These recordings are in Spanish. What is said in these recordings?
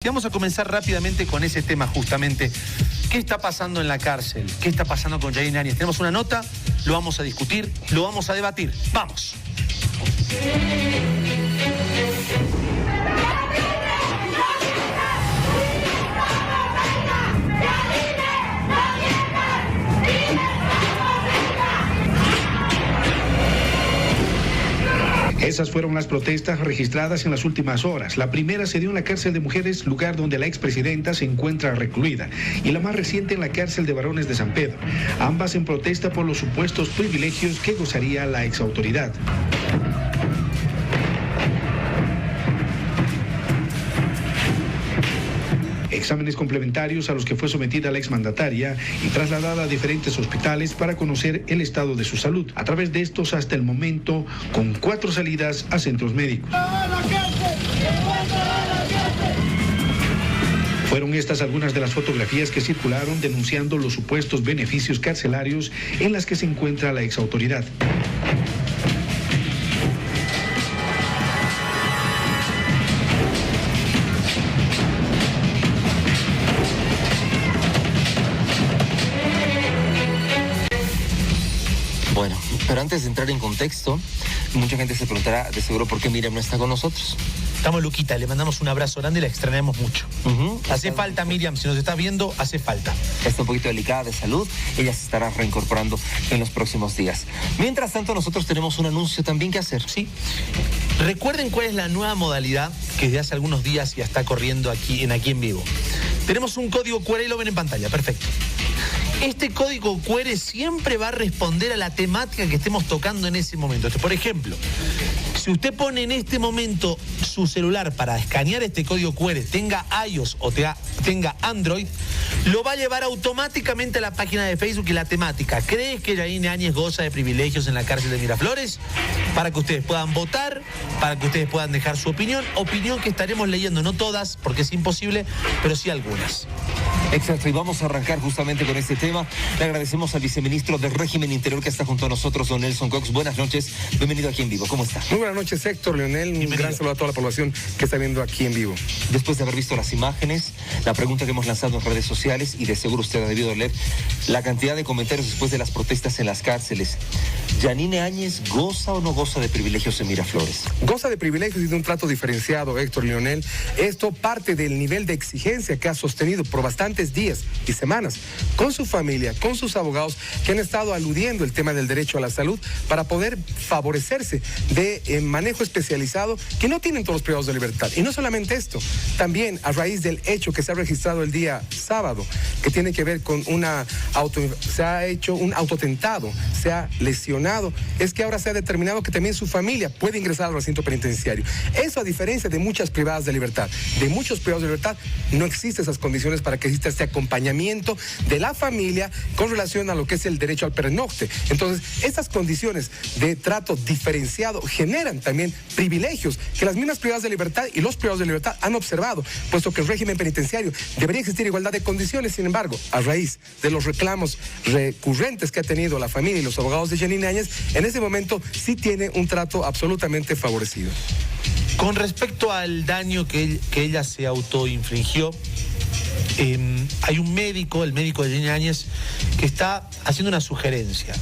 Y vamos a comenzar rápidamente con ese tema justamente. ¿Qué está pasando en la cárcel? ¿Qué está pasando con Yanine Áñez? Tenemos una nota, lo vamos a discutir, lo vamos a debatir. ¡Vamos! Esas fueron las protestas registradas en las últimas horas. La primera se dio en la cárcel de mujeres, lugar donde la expresidenta se encuentra recluida, y la más reciente en la cárcel de varones de San Pedro. Ambas en protesta por los supuestos privilegios que gozaría la exautoridad. Exámenes complementarios a los que fue sometida la exmandataria y trasladada a diferentes hospitales para conocer el estado de su salud. A través de estos, hasta el momento, con 4 salidas a centros médicos. Fueron estas algunas de las fotografías que circularon denunciando los supuestos beneficios carcelarios en las que se encuentra la exautoridad. Bueno, pero antes de entrar en contexto, mucha gente se preguntará de seguro por qué Miriam no está con nosotros. Estamos Luquita, le mandamos un abrazo grande y la extrañamos mucho. Hace falta, Miriam, si nos está viendo, hace falta. Está un poquito delicada de salud, ella se estará reincorporando en los próximos días. Mientras tanto, nosotros tenemos un anuncio también que hacer. Sí. Recuerden cuál es la nueva modalidad que desde hace algunos días ya está corriendo aquí en vivo. Tenemos un código QR y lo ven en pantalla, perfecto. Este código QR siempre va a responder a la temática que estemos tocando en ese momento. Por ejemplo, si usted pone en este momento su celular para escanear este código QR, tenga iOS o tenga Android, lo va a llevar automáticamente a la página de Facebook y la temática. ¿Crees que Yanine Áñez goza de privilegios en la cárcel de Miraflores? Para que ustedes puedan votar, para que ustedes puedan dejar su opinión que estaremos leyendo, no todas, porque es imposible, pero sí algunas. Exacto, y vamos a arrancar justamente con este tema. Le agradecemos al viceministro del Régimen Interior que está junto a nosotros, don Nelson Cox. Buenas noches, bienvenido aquí en vivo. ¿Cómo está? Muy buenas noches, Héctor, Leonel. Un gran saludo a toda la población que está viendo aquí en vivo. Después de haber visto las imágenes, la pregunta que hemos lanzado en redes sociales, y de seguro usted ha debido leer la cantidad de comentarios después de las protestas en las cárceles. ¿Yanine Áñez goza o no goza de privilegios en Miraflores? Goza de privilegios y de un trato diferenciado, Héctor, Leonel. Esto parte del nivel de exigencia que ha sostenido por bastantes días y semanas con su familia, con sus abogados que han estado aludiendo el tema del derecho a la salud para poder favorecerse de manejo especializado que no tienen todos los privados de libertad. Y no solamente esto, también a raíz del hecho que se ha registrado el día sábado, que tiene que ver con se ha hecho un autotentado, se ha lesionado, es que ahora se ha determinado que también su familia puede ingresar al recinto penitenciario. Eso, a diferencia de muchas privadas de libertad, de muchos privados de libertad, no existen esas condiciones para que exista este acompañamiento de la familia con relación a lo que es el derecho al pernocte. Entonces, estas condiciones de trato diferenciado generan también privilegios que las mismas privadas de libertad y los privados de libertad han observado, puesto que el régimen penitenciario debería existir igualdad de condiciones. Sin embargo, a raíz de los reclamos recurrentes que ha tenido la familia y los abogados de Yanine Áñez, en ese momento sí tiene un trato absolutamente favorecido. Con respecto al daño que ella se autoinfligió, hay un médico, el médico de Yanine Áñez, que está haciendo una sugerencia.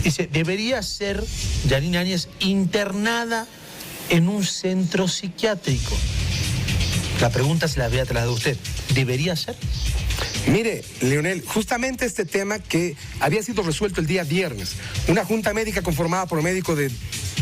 Dice, debería ser Yanine Áñez internada en un centro psiquiátrico. La pregunta se la voy a trasladar a usted. ¿Debería ser? Mire, Leonel, justamente este tema que había sido resuelto el día viernes, una junta médica conformada por médicos de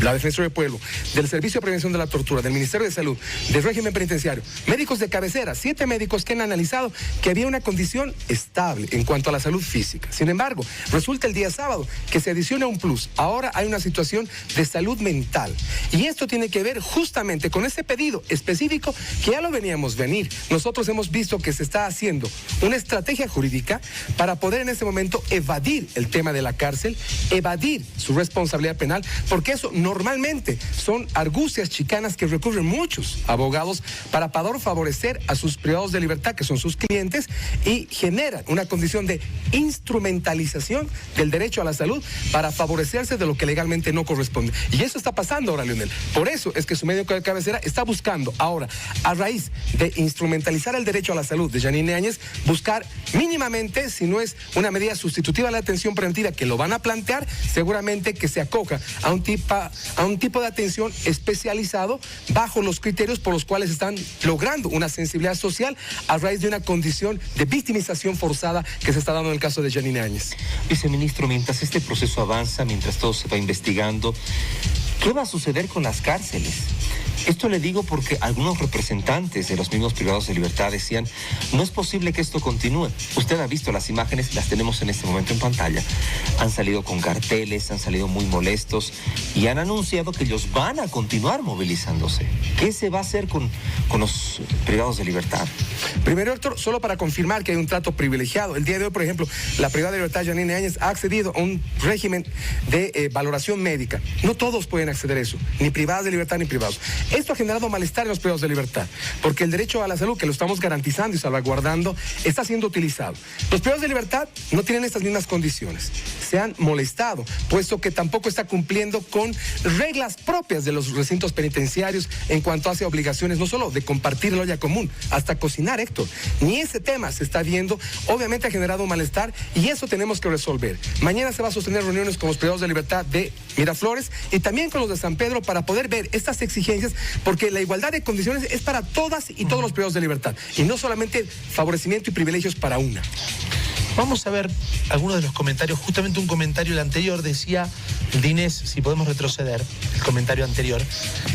la Defensoría del Pueblo, del Servicio de Prevención de la Tortura, del Ministerio de Salud, del régimen penitenciario, médicos de cabecera, 7 médicos que han analizado que había una condición estable en cuanto a la salud física. Sin embargo, resulta el día sábado que se adiciona un plus. Ahora hay una situación de salud mental. Y esto tiene que ver justamente con ese pedido específico que ya lo veníamos venir. Nosotros hemos visto que se está haciendo una estrategia jurídica para poder en este momento evadir el tema de la cárcel, evadir su responsabilidad penal, porque eso no normalmente son argucias chicanas que recurren muchos abogados para poder favorecer a sus privados de libertad, que son sus clientes, y generan una condición de instrumentalización del derecho a la salud para favorecerse de lo que legalmente no corresponde. Y eso está pasando ahora, Leonel. Por eso es que su médico de cabecera está buscando ahora, a raíz de instrumentalizar el derecho a la salud de Yanine Áñez, buscar mínimamente, si no es una medida sustitutiva de la atención preventiva, que lo van a plantear, seguramente que se acoja a un tipo de atención especializado bajo los criterios por los cuales están logrando una sensibilidad social a raíz de una condición de victimización forzada que se está dando en el caso de Yanine Áñez. Viceministro, mientras este proceso avanza, mientras todo se va investigando, ¿qué va a suceder con las cárceles? Esto le digo porque algunos representantes de los mismos privados de libertad decían, no es posible que esto continúe. Usted ha visto las imágenes, las tenemos en este momento en pantalla. Han salido con carteles, han salido muy molestos y han anunciado que ellos van a continuar movilizándose. ¿Qué se va a hacer con los privados de libertad? Primero, Héctor, solo para confirmar que hay un trato privilegiado. El día de hoy, por ejemplo, la privada de libertad Yanine Áñez ha accedido a un régimen de valoración médica. No todos pueden acceder a eso, ni privadas de libertad ni privados. Esto ha generado malestar en los privados de libertad, porque el derecho a la salud, que lo estamos garantizando y salvaguardando, está siendo utilizado. Los privados de libertad no tienen estas mismas condiciones. Se han molestado, puesto que tampoco está cumpliendo con reglas propias de los recintos penitenciarios en cuanto hace obligaciones, no solo de compartir la olla común, hasta cocinar, Héctor. Ni ese tema se está viendo. Obviamente ha generado un malestar y eso tenemos que resolver. Mañana se va a sostener reuniones con los privados de libertad de Miraflores y también con los de San Pedro para poder ver estas exigencias, porque la igualdad de condiciones es para todas y todos los privados de libertad y no solamente favorecimiento y privilegios para una. Vamos a ver algunos de los comentarios. Justamente un comentario, el anterior, decía de Inés, si podemos retroceder, el comentario anterior.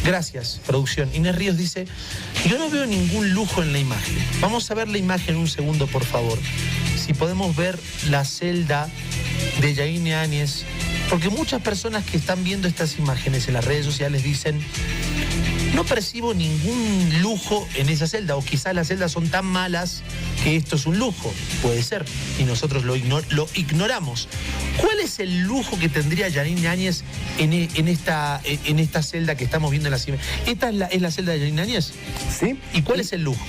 Gracias, producción. Inés Ríos dice, yo no veo ningún lujo en la imagen. Vamos a ver la imagen un segundo, por favor. Si podemos ver la celda de Yanine Áñez, porque muchas personas que están viendo estas imágenes en las redes sociales dicen, no percibo ningún lujo en esa celda, o quizás las celdas son tan malas que esto es un lujo. Puede ser, y nosotros lo ignoramos. ¿Cuál es el lujo que tendría Yanine Áñez en esta celda que estamos viendo en la imágenes? ¿Esta es la celda de Yanine Áñez? Sí. ¿Y cuál es el lujo?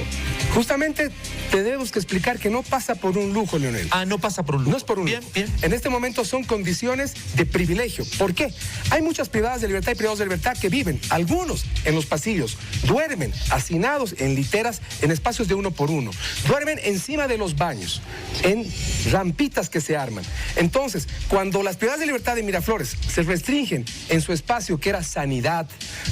Justamente tenemos que explicar que no pasa por un lujo, Leonel. Ah, no pasa por un lujo. No es por un lujo. Bien. En este momento son condiciones de privilegio. ¿Por qué? Hay muchas privadas de libertad y privados de libertad que viven, algunos en los pasillos, duermen hacinados en literas en espacios de 1 por 1, duermen encima de los baños, en rampitas que se arman. Entonces, cuando las privadas de libertad de Miraflores se restringen en su espacio, que era sanidad,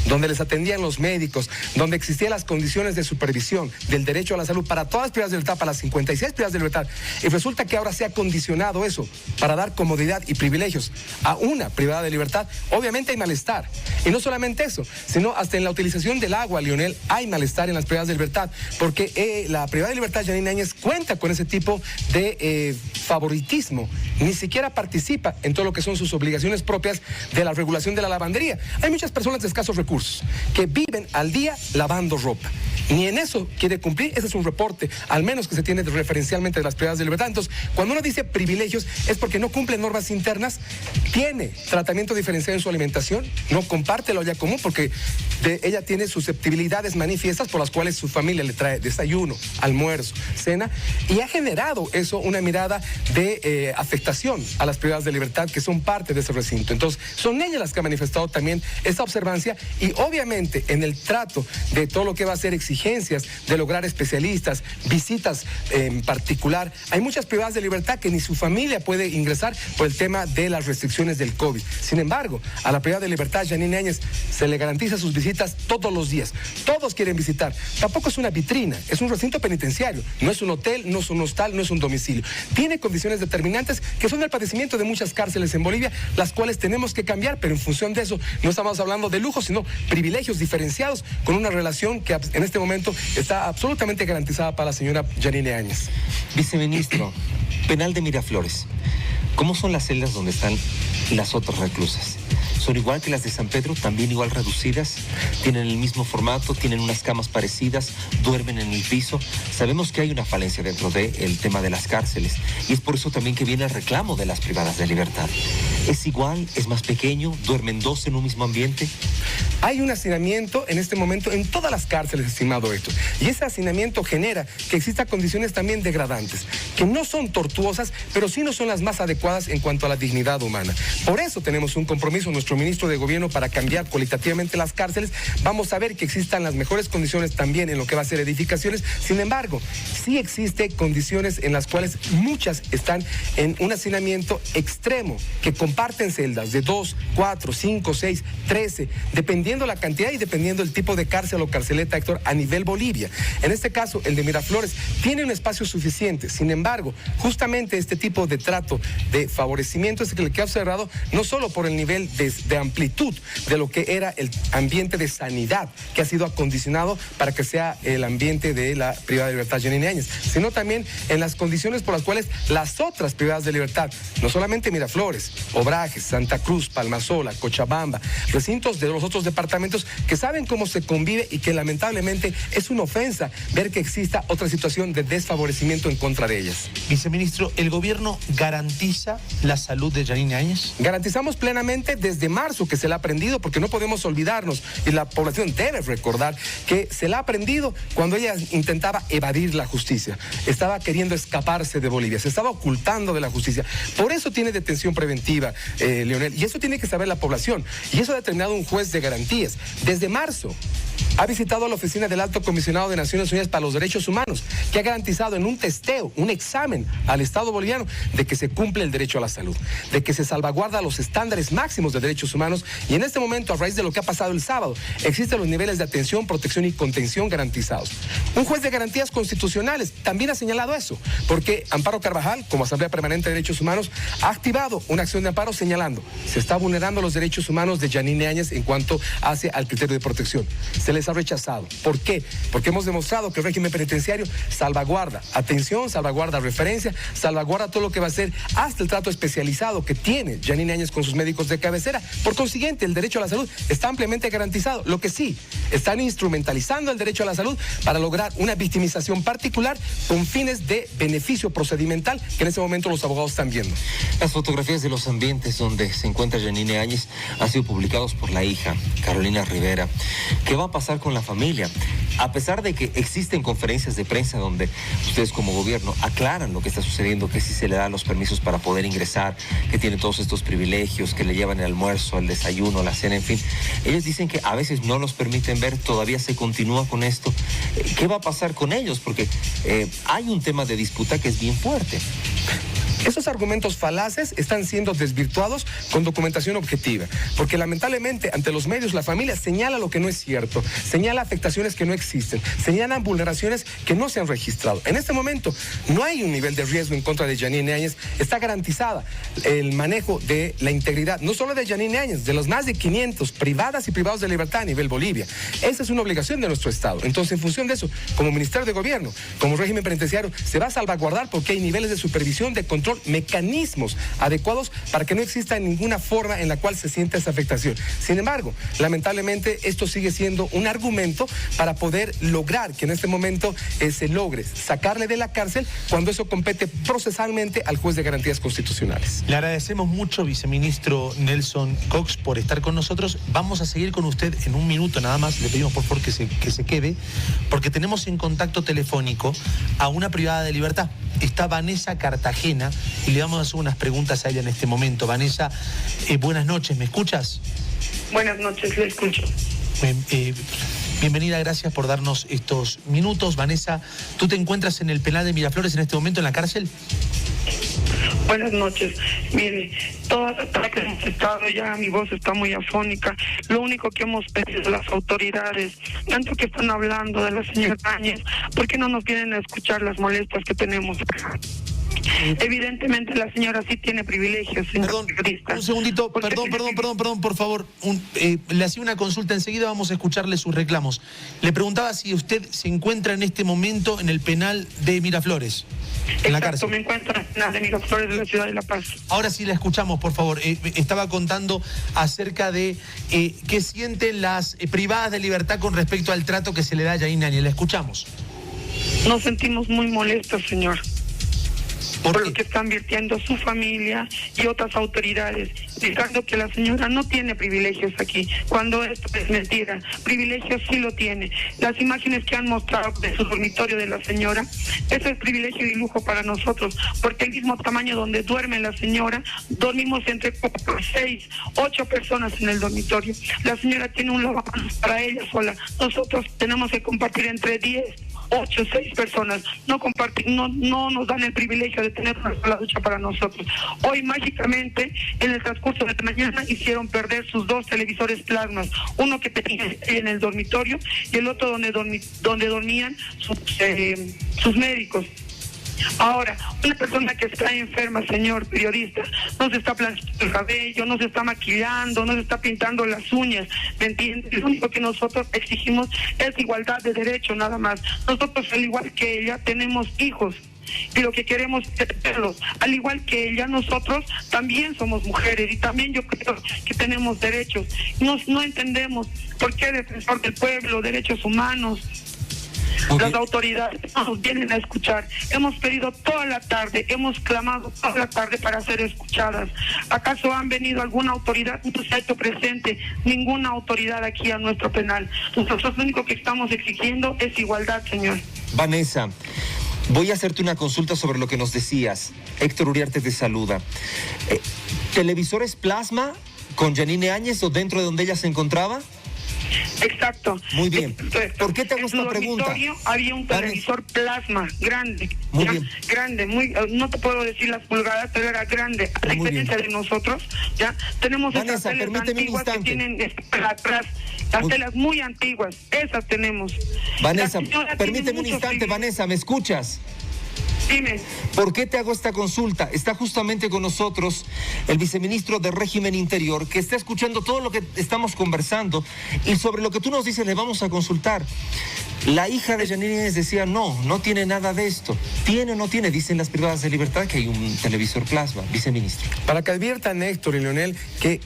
donde les atendían los médicos, donde existían las condiciones de supervisión del derecho a la salud para todas las privadas de libertad, para las 56 privadas de libertad, y resulta que ahora se ha condicionado eso para dar comodidad y privilegios a una privada de libertad, obviamente hay malestar. Y no solamente eso, sino hasta en la utilización del agua, Leonel, hay malestar en las privadas de libertad, porque la privada de libertad Yanine Áñez cuenta con ese tipo de favoritismo, ni siquiera participa en todo lo que son sus obligaciones propias de la regulación de la lavandería. Hay muchas personas de escasos recursos que viven al día lavando ropa. Ni en eso quiere cumplir, ese es un reporte, al menos que se tiene referencialmente de las privadas de libertad. Entonces, cuando uno dice privilegios, es porque no cumple normas internas, tiene tratamiento diferenciado en su alimentación, no comparte la olla común, porque ella tiene susceptibilidades manifiestas por las cuales su familia le trae desayuno, almuerzo, cena, y ha generado eso una mirada de afectación a las privadas de libertad que son parte de ese recinto. Entonces, son ellas las que han manifestado también esta observancia y obviamente en el trato de todo lo que va a ser exigencias de lograr especialistas, visitas en particular. Hay muchas privadas de libertad que ni su familia puede ingresar por el tema de las restricciones del COVID. Sin embargo, a la privada de libertad Yanine Áñez se le garantiza sus visitas todos los días. Todos quieren visitar. Tampoco es una vitrina, es un recinto penitenciario. No es un hotel, no es un hostal, no es un domicilio. Tiene condiciones determinantes que son el padecimiento de muchas cárceles en Bolivia, las cuales tenemos que cambiar, pero en función de eso no estamos hablando de lujo, sino privilegios diferenciados con una relación que en este momento está absolutamente garantizada para la señora Yanine Áñez. Viceministro, penal de Miraflores, ¿cómo son las celdas donde están las otras reclusas? ¿Son igual que las de San Pedro? ¿También igual reducidas? ¿Tienen el mismo formato? ¿Tienen unas camas parecidas? ¿Duermen en el piso? Sabemos que hay una falencia dentro del tema de las cárceles y es por eso también que viene el reclamo de las privadas de libertad. ¿Es igual? ¿Es más pequeño? ¿Duermen dos en un mismo ambiente? Hay un hacinamiento en este momento en todas las cárceles, estimado Héctor. Y ese hacinamiento genera que existan condiciones también degradantes, que no son tortuosas, pero sí no son las más adecuadas en cuanto a la dignidad humana. Por eso tenemos un compromiso, nuestro ministro de Gobierno, para cambiar cualitativamente las cárceles. Vamos a ver que existan las mejores condiciones también en lo que va a ser edificaciones. Sin embargo, sí existe condiciones en las cuales muchas están en un hacinamiento extremo, que comparten celdas de 2, 4, 5, 6, 13, dependiendo la cantidad y dependiendo el tipo de cárcel o carceleta, Héctor, a nivel Bolivia. En este caso, el de Miraflores tiene un espacio suficiente. Sin embargo, justamente este tipo de trato de favorecimiento es el que ha observado no solo por el nivel de amplitud de lo que era el ambiente de sanidad que ha sido acondicionado para que sea el ambiente de la privada de libertad Yanine Áñez, sino también en las condiciones por las cuales las otras privadas de libertad, no solamente Miraflores, Obrajes, Santa Cruz, Palmasola, Cochabamba, recintos de los otros departamentos que saben cómo se convive y que lamentablemente es una ofensa ver que exista otra situación de desfavorecimiento en contra de ellas. Viceministro, ¿el gobierno garantiza la salud de Yanine Áñez? Garantizamos plenamente desde marzo que se le ha aprendido, porque no podemos olvidarnos, y la población debe recordar que se le ha aprendido cuando ella intentaba evadir la justicia, estaba queriendo escaparse de Bolivia, se estaba ocultando de la justicia. Por eso tiene detención preventiva, Leonel, y eso tiene que saber la población, y eso ha determinado un juez de garantías. Desde marzo ha visitado la oficina del Alto Comisionado de Naciones Unidas para los Derechos Humanos, que ha garantizado en un testeo, un examen al Estado boliviano, de que se cumple el derecho a la salud, de que se salvaguarda los estándares máximos de derechos humanos, y en este momento, a raíz de lo que ha pasado el sábado, existen los niveles de atención, protección y contención garantizados. Un juez de garantías constitucionales también ha señalado eso, porque Amparo Carvajal, como Asamblea Permanente de Derechos Humanos, ha activado una acción de amparo señalando se está vulnerando los derechos humanos de Yanine Áñez en cuanto hace al criterio de protección. Se les ha rechazado. ¿Por qué? Porque hemos demostrado que el régimen penitenciario salvaguarda atención, salvaguarda referencia, salvaguarda todo lo que va a ser hasta el trato especializado que tiene Yanine Áñez con sus médicos de cabecera. Por consiguiente, el derecho a la salud está ampliamente garantizado. Lo que sí, están instrumentalizando el derecho a la salud para lograr una victimización particular con fines de beneficio procedimental que en ese momento los abogados están viendo. Las fotografías de los ambientes donde se encuentra Yanine Áñez han sido publicados por la hija, Carolina Rivera. ¿Qué va a pasar con la familia? A pesar de que existen conferencias de prensa donde ustedes como gobierno aclaran lo que está sucediendo, que sí se le dan los permisos para poder ingresar, que tiene todos estos privilegios, que le llevan el almuerzo, el desayuno, la cena, en fin. Ellos dicen que a veces no los permiten ver, todavía se continúa con esto. ¿Qué va a pasar con ellos? Porque hay un tema de disputa que es bien fuerte. Esos argumentos falaces están siendo desvirtuados con documentación objetiva, porque lamentablemente ante los medios la familia señala lo que no es cierto, señala afectaciones que no existen, señalan vulneraciones que no se han registrado. En este momento no hay un nivel de riesgo en contra de Yanine Áñez, está garantizada el manejo de la integridad, no solo de Yanine Áñez, de los más de 500 privadas y privados de libertad a nivel Bolivia. Esa es una obligación de nuestro Estado. Entonces, en función de eso, como Ministerio de Gobierno, como régimen penitenciario, se va a salvaguardar porque hay niveles de supervisión, de control, mecanismos adecuados para que no exista ninguna forma en la cual se sienta esa afectación. Sin embargo, lamentablemente esto sigue siendo un argumento para poder lograr que en este momento se logre sacarle de la cárcel cuando eso compete procesalmente al juez de garantías constitucionales. Le agradecemos mucho, viceministro Nelson Cox, por estar con nosotros. Vamos a seguir con usted en un minuto nada más. Le pedimos por favor que se quede, porque tenemos en contacto telefónico a una privada de libertad. Está Vanessa Cartagena y le vamos a hacer unas preguntas a ella en este momento. Vanessa, buenas noches, ¿me escuchas? Buenas noches, le escucho. Bienvenida, gracias por darnos estos minutos. Vanessa, ¿tú te encuentras en el penal de Miraflores en este momento, en la cárcel? Buenas noches. Mire, toda la tarde que hemos estado ya, mi voz está muy afónica. Lo único que hemos pedido a las autoridades, tanto que están hablando de la señora Áñez, ¿por qué no nos vienen a escuchar las molestias que tenemos acá? Evidentemente la señora sí tiene privilegios, señor periodista. Un segundito, perdón, por favor. Le hacía una consulta, enseguida vamos a escucharle sus reclamos. Le preguntaba si usted se encuentra en este momento en el penal de Miraflores. En la Exacto, cárcel. me encuentro en la de Miraflores de la ciudad de La Paz. Ahora sí la escuchamos, por favor. Estaba contando acerca de qué sienten las privadas de libertad con respecto al trato que se le da a Yanine Áñez. La escuchamos. Nos sentimos muy molestos, señor, por qué? lo que están virtiendo su familia y otras autoridades, indicando que la señora no tiene privilegios aquí, cuando esto es mentira. Privilegios sí lo tiene. Las imágenes que han mostrado de su dormitorio de la señora, eso es privilegio y lujo para nosotros, porque el mismo tamaño donde duerme la señora, dormimos entre 4, 6, 8 personas en el dormitorio. La señora tiene un lavamanos para ella sola. Nosotros tenemos que compartir entre 10, 8, 6 personas. No nos dan el privilegio de tener una sola ducha para nosotros. Hoy mágicamente, en el transcurso de la mañana, hicieron perder sus 2 televisores plasmas, uno que tenía en el dormitorio y el otro donde dormían sus médicos. Ahora, una persona que está enferma, señor periodista, no se está planchando el cabello, no se está maquillando, no se está pintando las uñas, ¿me entiendes? Lo único que nosotros exigimos es igualdad de derecho, nada más. Nosotros, al igual que ella, tenemos hijos y lo que queremos es verlos. Al igual que ella, nosotros también somos mujeres y también yo creo que tenemos derechos. No entendemos por qué Defensor del Pueblo, derechos humanos, las autoridades nos vienen a escuchar. Hemos pedido toda la tarde, hemos clamado toda la tarde para ser escuchadas. ¿Acaso han venido alguna autoridad? No se ha hecho presente ninguna autoridad aquí a nuestro penal. Nosotros lo único que estamos exigiendo es igualdad, señor. Vanessa, voy a hacerte una consulta sobre lo que nos decías. Héctor Uriarte te saluda. ¿Televisores plasma con Yanine Áñez o dentro de donde ella se encontraba? Exacto. Muy bien. ¿Por qué te hago esta pregunta? En su dormitorio había un televisor plasma grande. Muy bien. Grande, no te puedo decir las pulgadas, pero era grande. A la diferencia de nosotros, ya tenemos esas telas antiguas que tienen atrás, las telas muy antiguas, esas tenemos. Vanessa, permíteme un instante, Vanessa, ¿me escuchas? Dime. ¿Por qué te hago esta consulta? Está justamente con nosotros el viceministro de Régimen Interior, que está escuchando todo lo que estamos conversando y sobre lo que tú nos dices le vamos a consultar. La hija de Yanine Áñez decía, no tiene nada de esto. ¿Tiene o no tiene? Dicen las privadas de libertad que hay un televisor plasma, viceministro. Para que adviertan Héctor y Leonel que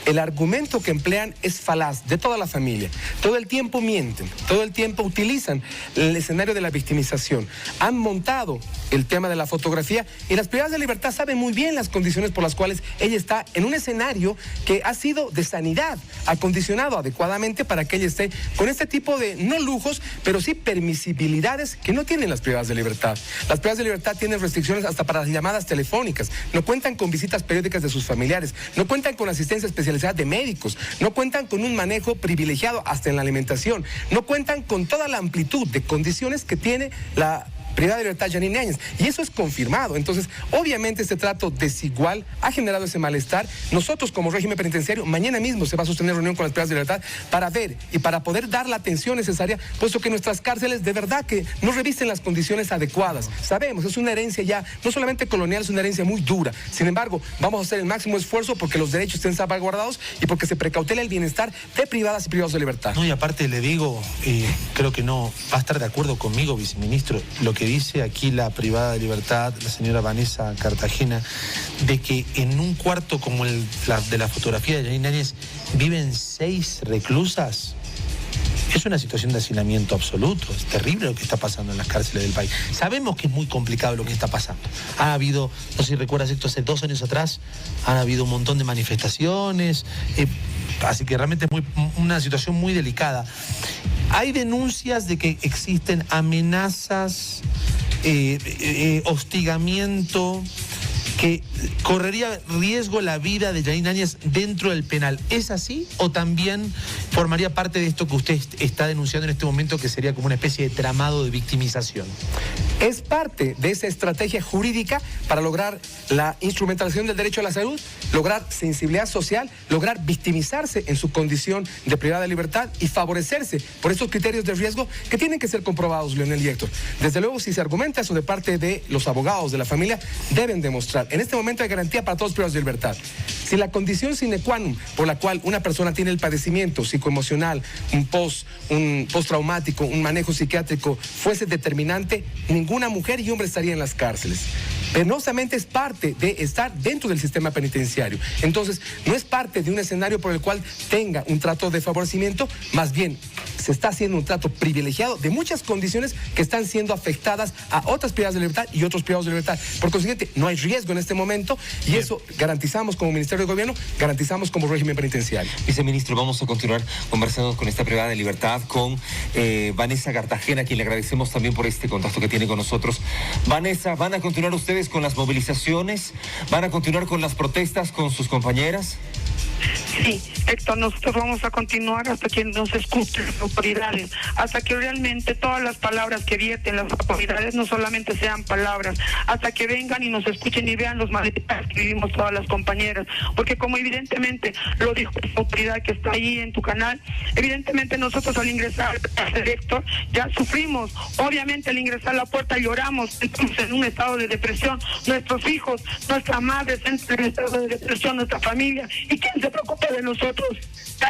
el argumento que emplean es falaz de toda la familia. Todo el tiempo mienten, todo el tiempo utilizan el escenario de la victimización. Han montado el tema de la fotografía y las privadas de libertad saben muy bien las condiciones por las cuales ella está en un escenario que ha sido de sanidad, acondicionado adecuadamente para que ella esté con este tipo de, no lujos, pero sí permisibilidades que no tienen las privadas de libertad. Las privadas de libertad tienen restricciones hasta para las llamadas telefónicas, no cuentan con visitas periódicas de sus familiares, no cuentan con asistencia especial de médicos, no cuentan con un manejo privilegiado hasta en la alimentación, no cuentan con toda la amplitud de condiciones que tiene la privada de libertad Yanine Áñez, y eso es confirmado. Entonces, obviamente este trato desigual ha generado ese malestar. Nosotros como régimen penitenciario, mañana mismo se va a sostener reunión con las privadas de libertad para ver y para poder dar la atención necesaria, puesto que nuestras cárceles de verdad que no revisten las condiciones adecuadas. Sabemos, es una herencia ya, no solamente colonial, es una herencia muy dura. Sin embargo, vamos a hacer el máximo esfuerzo porque los derechos estén salvaguardados y porque se precautele el bienestar de privadas y privados de libertad. No, y aparte le digo, creo que no va a estar de acuerdo conmigo, viceministro, lo que dice aquí la privada de libertad, la señora Vanessa Cartagena, de que en un cuarto como el de la fotografía de Yanine Áñez viven 6 reclusas. Es una situación de hacinamiento absoluto. Es terrible lo que está pasando en las cárceles del país. Sabemos que es muy complicado lo que está pasando. Ha habido, no sé si recuerdas esto, hace 2 años atrás, han habido un montón de manifestaciones, así que realmente es una situación muy delicada. Hay denuncias de que existen amenazas, hostigamiento, que correría riesgo la vida de Yanine Áñez dentro del penal. ¿Es así o también formaría parte de esto que usted está denunciando en este momento, que sería como una especie de tramado de victimización? Es parte de esa estrategia jurídica para lograr la instrumentalización del derecho a la salud, lograr sensibilidad social, lograr victimizarse en su condición de privada de libertad y favorecerse por estos criterios de riesgo que tienen que ser comprobados, Leonel y Héctor. Desde luego, si se argumenta eso de parte de los abogados de la familia, deben demostrar en este momento hay garantía para todos los privados de libertad. Si la condición sine qua non por la cual una persona tiene el padecimiento psicoemocional, un postraumático, un manejo psiquiátrico fuese determinante, ninguna mujer y hombre estaría en las cárceles. Penosamente es parte de estar dentro del sistema penitenciario. Entonces, no es parte de un escenario por el cual tenga un trato de favorecimiento, más bien se está haciendo un trato privilegiado de muchas condiciones que están siendo afectadas a otras privadas de libertad y otros privados de libertad. Por consiguiente, no hay riesgo en este momento y eso garantizamos como Ministerio de Gobierno, garantizamos como régimen penitenciario. Viceministro, vamos a continuar conversando con esta privada de libertad, con Vanessa Cartagena, a quien le agradecemos también por este contacto que tiene con nosotros. Vanessa, ¿van a continuar ustedes con las movilizaciones? ¿Van a continuar con las protestas con sus compañeras? Sí, Héctor, nosotros vamos a continuar hasta que nos escuchen las autoridades, hasta que realmente todas las palabras que vierten las autoridades no solamente sean palabras, hasta que vengan y nos escuchen y vean los malestares que vivimos todas las compañeras, porque como evidentemente lo dijo la autoridad que está ahí en tu canal, evidentemente nosotros al ingresar al Héctor ya sufrimos, obviamente al ingresar a la puerta lloramos, estamos en un estado de depresión, nuestros hijos, nuestra madre están en estado de depresión, nuestra familia, ¿y quién se preocupa de nosotros?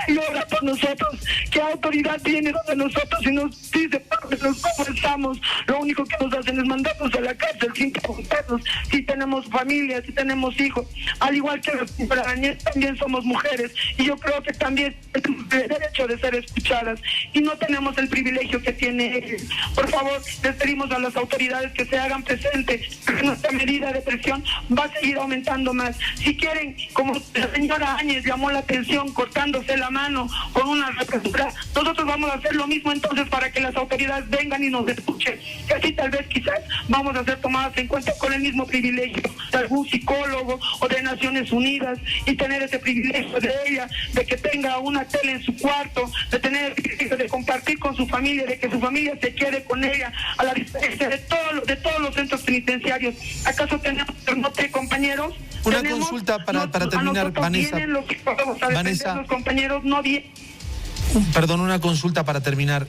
¿Quién llora por nosotros? ¿Qué autoridad tiene de nosotros y nos dice cómo estamos? Lo único que nos hacen es mandarnos a la cárcel sin preguntarnos si tenemos familia, si tenemos hijos. Al igual que los ciudadanos, también somos mujeres y yo creo que también tenemos el derecho de ser escuchadas y no tenemos el privilegio que tiene ellos. Por favor, les pedimos a las autoridades que se hagan presentes, que nuestra medida de presión va a seguir aumentando más. Si quieren, como la señora Áñez llamó la atención cortándose la mano con una represura, nosotros vamos a hacer lo mismo entonces para que las autoridades vengan y nos escuchen, que así tal vez quizás vamos a ser tomadas en cuenta con el mismo privilegio de algún psicólogo o de Naciones Unidas y tener ese privilegio de ella, de que tenga una tele en su cuarto, de tener el privilegio de compartir con su familia, de que su familia se quede con ella, a la diferencia de todos los centros penitenciarios. ¿Acaso tenemos compañeros? Una consulta para terminar, Vanessa. Vanessa, los compañeros no vienen. Perdón, una consulta para terminar.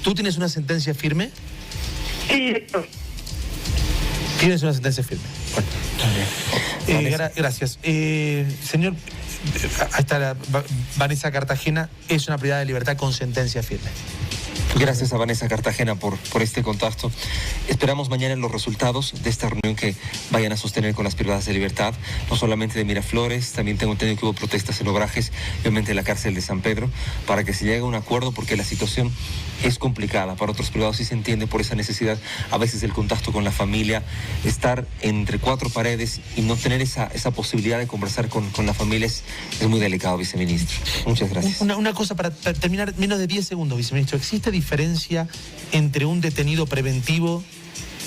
¿Tú tienes una sentencia firme? Sí, Héctor. Tienes una sentencia firme. Bueno, gracias. Señor, ahí está Vanessa Cartagena, es una privada de libertad con sentencia firme. Gracias a Vanessa Cartagena por este contacto. Esperamos mañana los resultados de esta reunión que vayan a sostener con las privadas de libertad, no solamente de Miraflores, también tengo entendido que hubo protestas en Obrajes, obviamente en la cárcel de San Pedro, para que se llegue a un acuerdo porque la situación es complicada. Para otros privados sí se entiende por esa necesidad, a veces del contacto con la familia, estar entre cuatro paredes y no tener esa posibilidad de conversar con la familia es muy delicado, viceministro. Muchas gracias. Una cosa para terminar, menos de 10 segundos, viceministro. ¿Existe diferencia entre un detenido preventivo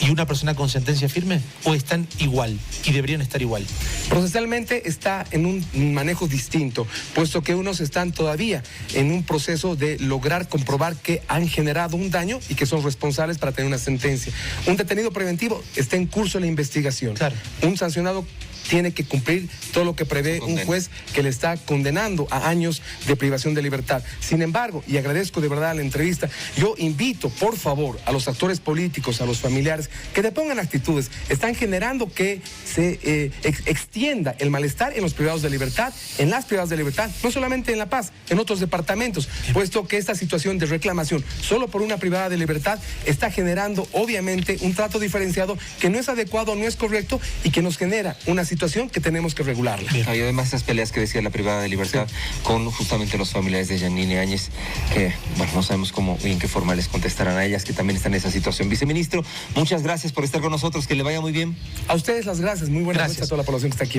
y una persona con sentencia firme? ¿O están igual y deberían estar igual? Procesalmente está en un manejo distinto, puesto que unos están todavía en un proceso de lograr comprobar que han generado un daño y que son responsables para tener una sentencia. Un detenido preventivo está en curso la investigación. Claro. Un sancionado tiene que cumplir todo lo que prevé un juez que le está condenando a años de privación de libertad. Sin embargo, y agradezco de verdad la entrevista, yo invito, por favor, a los actores políticos, a los familiares, que depongan actitudes. Están generando que se extienda el malestar en los privados de libertad, en las privadas de libertad, no solamente en La Paz, en otros departamentos, puesto que esta situación de reclamación solo por una privada de libertad está generando, obviamente, un trato diferenciado que no es adecuado, no es correcto y que nos genera una situación que tenemos que regularla. Y además esas peleas que decía la privada de libertad con justamente los familiares de Yanine Áñez, que bueno, no sabemos cómo y en qué forma les contestarán a ellas, que también están en esa situación. Viceministro, muchas gracias por estar con nosotros, que le vaya muy bien. A ustedes las gracias, muy buenas noches a toda la población que está aquí.